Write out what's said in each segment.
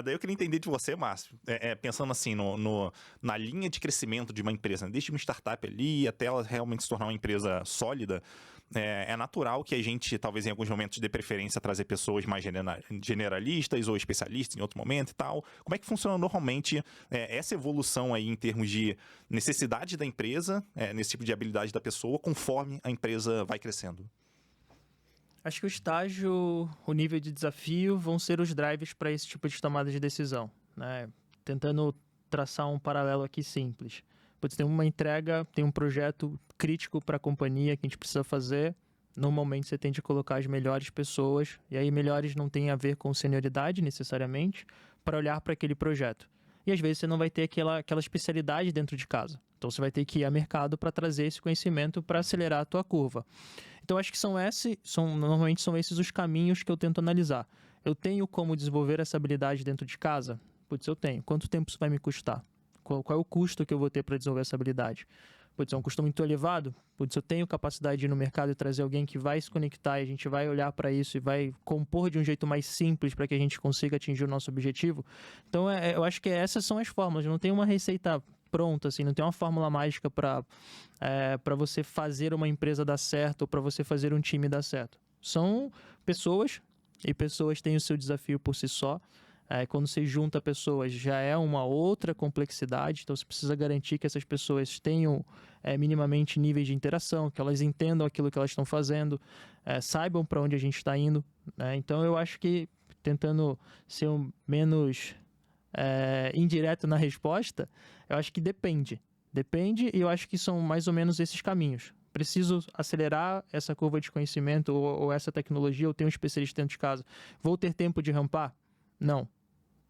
Daí eu queria entender de você, Márcio, pensando assim, na linha de crescimento de uma empresa, né? Desde uma startup ali até ela realmente se tornar uma empresa sólida, é natural que a gente, talvez em alguns momentos, dê preferência a trazer pessoas mais generalistas ou especialistas em outro momento e tal. Como é que funciona normalmente essa evolução aí em termos de necessidade da empresa, nesse tipo de habilidade da pessoa, conforme a empresa vai crescendo? Acho que o estágio, o nível de desafio vão ser os drivers para esse tipo de tomada de decisão, né? Tentando traçar um paralelo aqui simples. Putz, tem uma entrega, tem um projeto crítico para a companhia que a gente precisa fazer. Normalmente você tem de colocar as melhores pessoas, e aí melhores não tem a ver com senioridade necessariamente, para olhar para aquele projeto. E às vezes você não vai ter aquela especialidade dentro de casa. Então você vai ter que ir ao mercado para trazer esse conhecimento para acelerar a tua curva. Então acho que normalmente são esses os caminhos que eu tento analisar. Eu tenho como desenvolver essa habilidade dentro de casa? Putz, eu tenho. Quanto tempo isso vai me custar? Qual é o custo que eu vou ter para desenvolver essa habilidade? Putz, é um custo muito elevado? Putz, eu tenho capacidade de ir no mercado e trazer alguém que vai se conectar e a gente vai olhar para isso e vai compor de um jeito mais simples para que a gente consiga atingir o nosso objetivo? Então, eu acho que essas são as fórmulas. Não tem uma receita pronta, assim, não tem uma fórmula mágica para você fazer uma empresa dar certo ou para você fazer um time dar certo. São pessoas, e pessoas têm o seu desafio por si só. Quando você junta pessoas, já é uma outra complexidade, então você precisa garantir que essas pessoas tenham minimamente níveis de interação, que elas entendam aquilo que elas estão fazendo, saibam para onde a gente está indo, né? Então eu acho que, tentando ser menos indireto na resposta, eu acho que depende, e eu acho que são mais ou menos esses caminhos. Preciso acelerar essa curva de conhecimento ou essa tecnologia, eu tenho um especialista dentro de casa. Vou ter tempo de rampar? Não.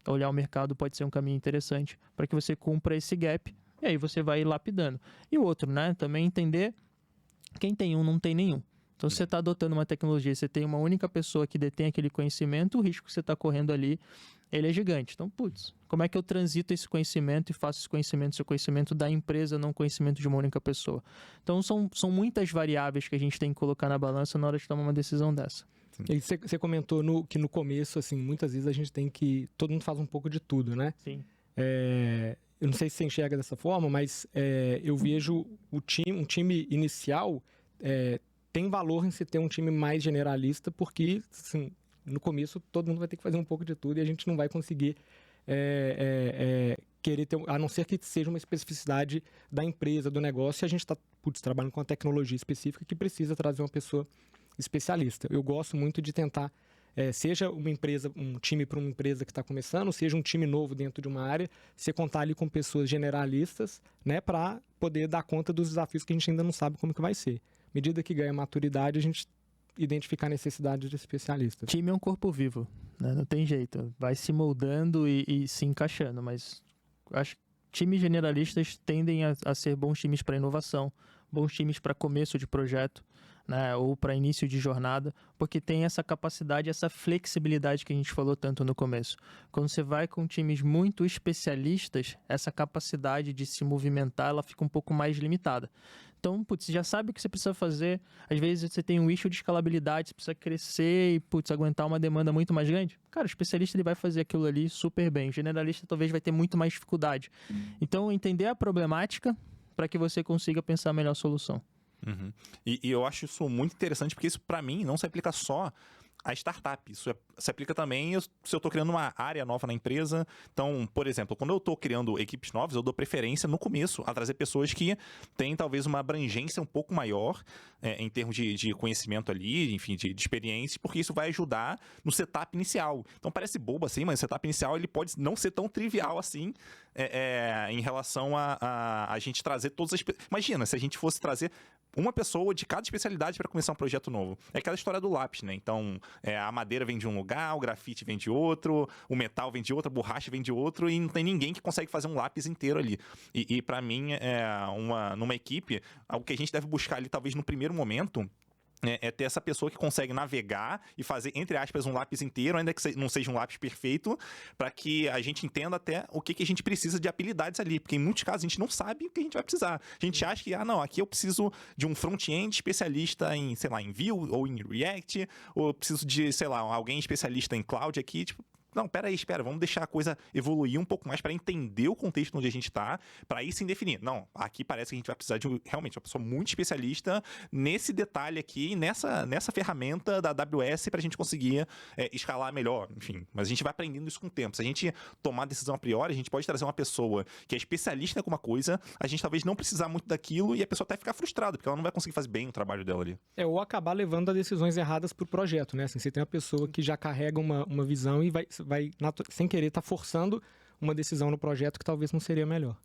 Olhar o mercado pode ser um caminho interessante para que você cumpra esse gap e aí você vai lapidando. E o outro, né? Também entender quem tem um não tem nenhum. Então, se você está adotando uma tecnologia, você tem uma única pessoa que detém aquele conhecimento, o risco que você está correndo ali, ele é gigante. Então, putz, como é que eu transito esse conhecimento e faço esse conhecimento ser conhecimento da empresa, não conhecimento de uma única pessoa? Então, são muitas variáveis que a gente tem que colocar na balança na hora de tomar uma decisão dessa. E você comentou que no começo, assim, muitas vezes a gente tem que... Todo mundo faz um pouco de tudo, né? Sim. Eu não sei se você enxerga dessa forma, mas eu vejo um time inicial tem valor em se ter um time mais generalista, porque, assim, no começo todo mundo vai ter que fazer um pouco de tudo e a gente não vai conseguir querer ter... A não ser que seja uma especificidade da empresa, do negócio, e a gente está trabalhando com uma tecnologia específica que precisa trazer uma pessoa especialista. Eu gosto muito de tentar, seja uma empresa, um time para uma empresa que está começando, seja um time novo dentro de uma área, você contar ali com pessoas generalistas, né, para poder dar conta dos desafios que a gente ainda não sabe como que vai ser. À medida que ganha maturidade, a gente identificar a necessidade de especialistas. Time é um corpo vivo, né? Não tem jeito. Vai se moldando e se encaixando, mas acho que times generalistas tendem a ser bons times para inovação, bons times para começo de projeto, né, ou para início de jornada, porque tem essa capacidade, essa flexibilidade que a gente falou tanto no começo. Quando você vai com times muito especialistas, essa capacidade de se movimentar, ela fica um pouco mais limitada. Então, putz, você já sabe o que você precisa fazer. Às vezes você tem um issue de escalabilidade, você precisa crescer e, putz, aguentar uma demanda muito mais grande. Cara, o especialista ele vai fazer aquilo ali super bem. O generalista talvez vai ter muito mais dificuldade. Então, entender a problemática para que você consiga pensar a melhor solução. Uhum. E eu acho isso muito interessante, porque isso, para mim, não se aplica só a startup. Isso se aplica também se eu estou criando uma área nova na empresa. Então, por exemplo, quando eu estou criando equipes novas, eu dou preferência no começo a trazer pessoas que têm talvez uma abrangência um pouco maior em termos de conhecimento ali, enfim, de experiência, porque isso vai ajudar no setup inicial. Então, parece bobo assim, mas o setup inicial ele pode não ser tão trivial assim em relação a gente trazer todas as... Imagina, se a gente fosse trazer uma pessoa de cada especialidade para começar um projeto novo. É aquela história do lápis, né? Então, a madeira vem de um lugar, o grafite vem de outro, o metal vem de outro, a borracha vem de outro, e não tem ninguém que consegue fazer um lápis inteiro ali. E para mim, numa equipe, algo que a gente deve buscar ali, talvez no primeiro momento, é ter essa pessoa que consegue navegar e fazer, entre aspas, um lápis inteiro, ainda que não seja um lápis perfeito, para que a gente entenda até o que a gente precisa de habilidades ali, porque em muitos casos a gente não sabe o que a gente vai precisar. A gente acha que, aqui eu preciso de um front-end especialista em, sei lá, em Vue ou em React, ou eu preciso de, sei lá, alguém especialista em Cloud aqui, tipo, não, espera, vamos deixar a coisa evoluir um pouco mais para entender o contexto onde a gente está, para aí sim definir. Não, aqui parece que a gente vai precisar de realmente uma pessoa muito especialista nesse detalhe aqui, nessa ferramenta da AWS para a gente conseguir escalar melhor, enfim. Mas a gente vai aprendendo isso com o tempo. Se a gente tomar a decisão a priori, a gente pode trazer uma pessoa que é especialista em alguma coisa, a gente talvez não precisar muito daquilo e a pessoa até ficar frustrada, porque ela não vai conseguir fazer bem o trabalho dela ali. Ou acabar levando a decisões erradas para o projeto, né? Assim, você tem uma pessoa que já carrega uma visão e vai sem querer, estar forçando uma decisão no projeto que talvez não seria melhor.